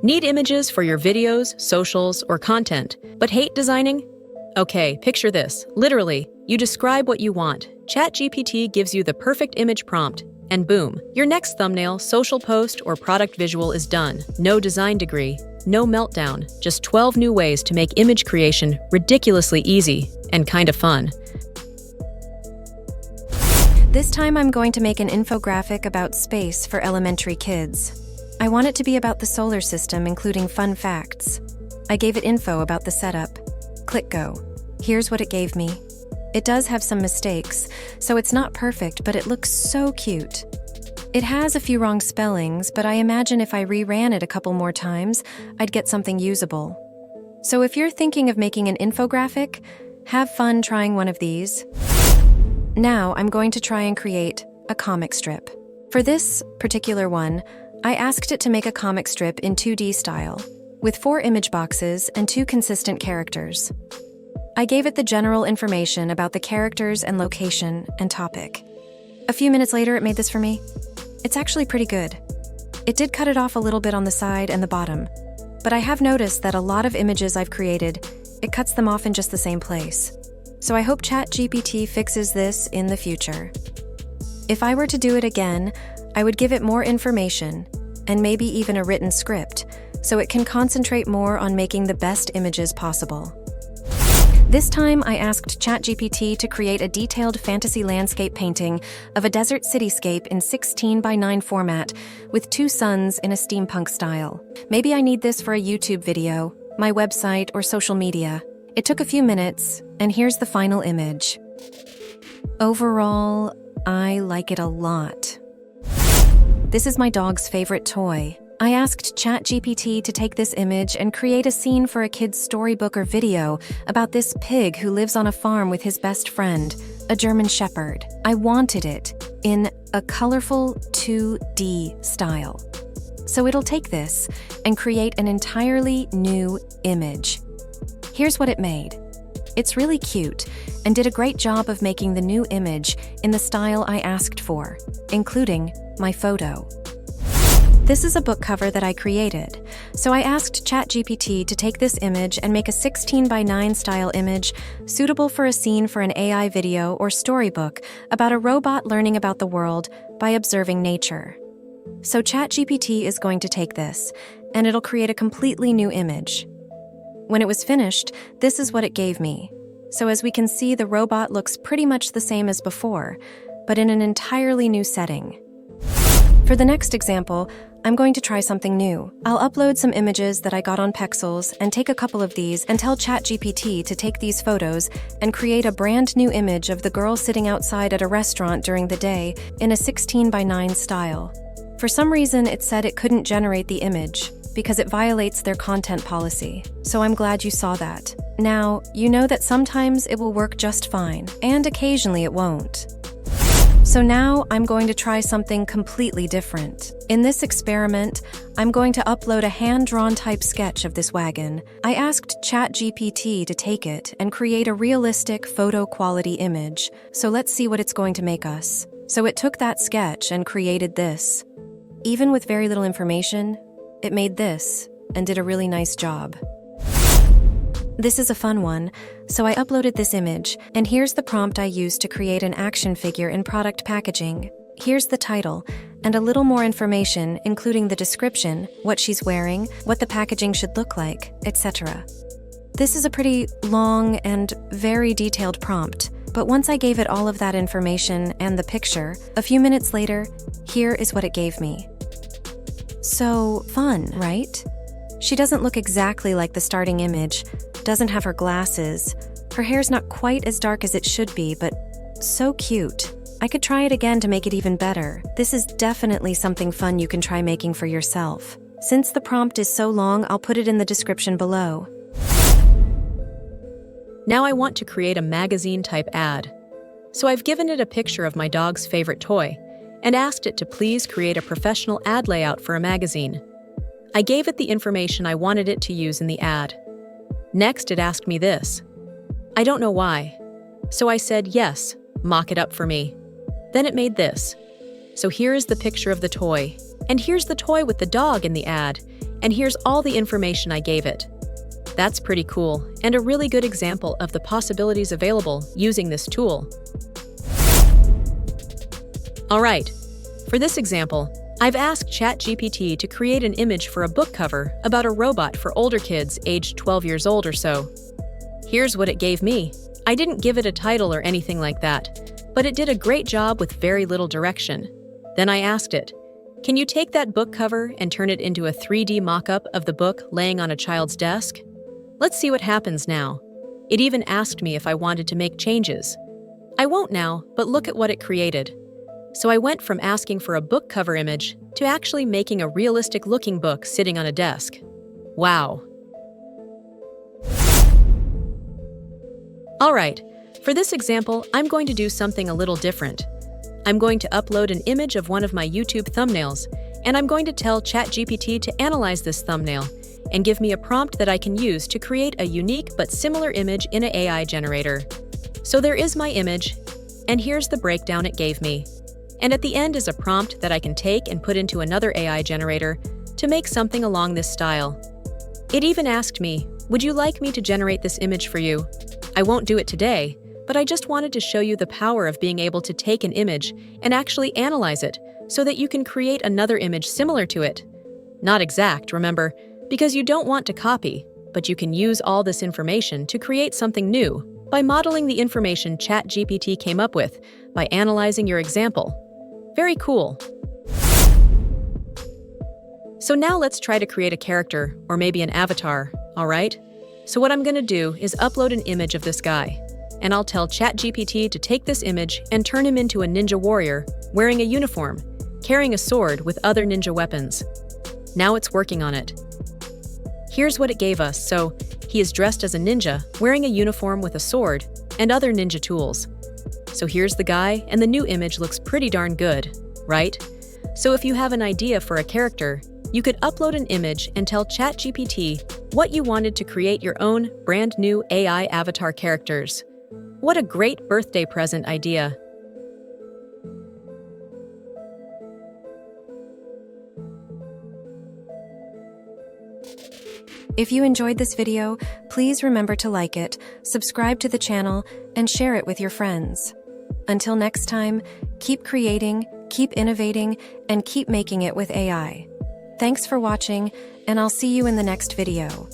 Need images for your videos, socials, or content, but hate designing? Okay, picture this. Literally, you describe what you want. ChatGPT gives you the perfect image prompt, and boom, your next thumbnail, social post, or product visual is done. No design degree, no meltdown, just 12 new ways to make image creation ridiculously easy and kind of fun. This time I'm going to make an infographic about space for elementary kids. I want it to be about the solar system, including fun facts. I gave it info about the setup. Click go. Here's what it gave me. It does have some mistakes, so it's not perfect, but it looks so cute. It has a few wrong spellings, but I imagine if I reran it a couple more times, I'd get something usable. So if you're thinking of making an infographic, have fun trying one of these. Now I'm going to try and create a comic strip. For this particular one, I asked it to make a comic strip in 2D style, with 4 image boxes and 2 consistent characters. I gave it the general information about the characters and location and topic. A few minutes later, it made this for me. It's actually pretty good. It did cut it off a little bit on the side and the bottom, but I have noticed that a lot of images I've created, it cuts them off in just the same place. So I hope ChatGPT fixes this in the future. If I were to do it again, I would give it more information, and maybe even a written script, so it can concentrate more on making the best images possible. This time, I asked ChatGPT to create a detailed fantasy landscape painting of a desert cityscape in 16:9 format with 2 suns in a steampunk style. Maybe I need this for a YouTube video, my website, or social media. It took a few minutes, and here's the final image. Overall, I like it a lot. This is my dog's favorite toy. I asked ChatGPT to take this image and create a scene for a kid's storybook or video about this pig who lives on a farm with his best friend, a German Shepherd. I wanted it in a colorful 2D style. So it'll take this and create an entirely new image. Here's what it made. It's really cute and did a great job of making the new image in the style I asked for, including my photo. This is a book cover that I created, so I asked ChatGPT to take this image and make a 16:9 style image suitable for a scene for an AI video or storybook about a robot learning about the world by observing nature. So ChatGPT is going to take this, and it'll create a completely new image. When it was finished, this is what it gave me. So as we can see, the robot looks pretty much the same as before, but in an entirely new setting. For the next example, I'm going to try something new. I'll upload some images that I got on Pexels and take a couple of these and tell ChatGPT to take these photos and create a brand new image of the girl sitting outside at a restaurant during the day in a 16:9 style. For some reason, it said it couldn't generate the image because it violates their content policy. So I'm glad you saw that. Now, you know that sometimes it will work just fine, and occasionally it won't. So now I'm going to try something completely different. In this experiment, I'm going to upload a hand-drawn type sketch of this wagon. I asked ChatGPT to take it and create a realistic photo quality image. So let's see what it's going to make us. So it took that sketch and created this. Even with very little information, it made this and did a really nice job. This is a fun one, so I uploaded this image, and here's the prompt I used to create an action figure in product packaging. Here's the title, and a little more information, including the description, what she's wearing, what the packaging should look like, etc. This is a pretty long and very detailed prompt, but once I gave it all of that information and the picture, a few minutes later, here is what it gave me. So fun, right? She doesn't look exactly like the starting image, doesn't have her glasses. Her hair's not quite as dark as it should be, but so cute. I could try it again to make it even better. This is definitely something fun you can try making for yourself. Since the prompt is so long, I'll put it in the description below. Now I want to create a magazine-type ad. So I've given it a picture of my dog's favorite toy and asked it to please create a professional ad layout for a magazine. I gave it the information I wanted it to use in the ad. Next, it asked me this. I don't know why. So I said, yes, mock it up for me. Then it made this. So here is the picture of the toy. And here's the toy with the dog in the ad. And here's all the information I gave it. That's pretty cool, and a really good example of the possibilities available using this tool. Alright, for this example, I've asked ChatGPT to create an image for a book cover about a robot for older kids aged 12 years old or so. Here's what it gave me. I didn't give it a title or anything like that, but it did a great job with very little direction. Then I asked it, can you take that book cover and turn it into a 3D mock-up of the book laying on a child's desk? Let's see what happens now. It even asked me if I wanted to make changes. I won't now, but look at what it created. So I went from asking for a book cover image to actually making a realistic-looking book sitting on a desk. Wow. Alright, for this example, I'm going to do something a little different. I'm going to upload an image of one of my YouTube thumbnails, and I'm going to tell ChatGPT to analyze this thumbnail and give me a prompt that I can use to create a unique but similar image in an AI generator. So there is my image, and here's the breakdown it gave me. And at the end is a prompt that I can take and put into another AI generator to make something along this style. It even asked me, would you like me to generate this image for you? I won't do it today, but I just wanted to show you the power of being able to take an image and actually analyze it so that you can create another image similar to it. Not exact, remember, because you don't want to copy, but you can use all this information to create something new by modeling the information ChatGPT came up with by analyzing your example. Very cool. So now let's try to create a character, or maybe an avatar, alright? So what I'm gonna do is upload an image of this guy, and I'll tell ChatGPT to take this image and turn him into a ninja warrior wearing a uniform, carrying a sword with other ninja weapons. Now it's working on it. Here's what it gave us. So he is dressed as a ninja, wearing a uniform with a sword and other ninja tools. So here's the guy, and the new image looks pretty darn good, right? So if you have an idea for a character, you could upload an image and tell ChatGPT what you wanted to create your own brand new AI avatar characters. What a great birthday present idea! If you enjoyed this video, please remember to like it, subscribe to the channel, and share it with your friends. Until next time, keep creating, keep innovating, and keep making it with AI. Thanks for watching, and I'll see you in the next video.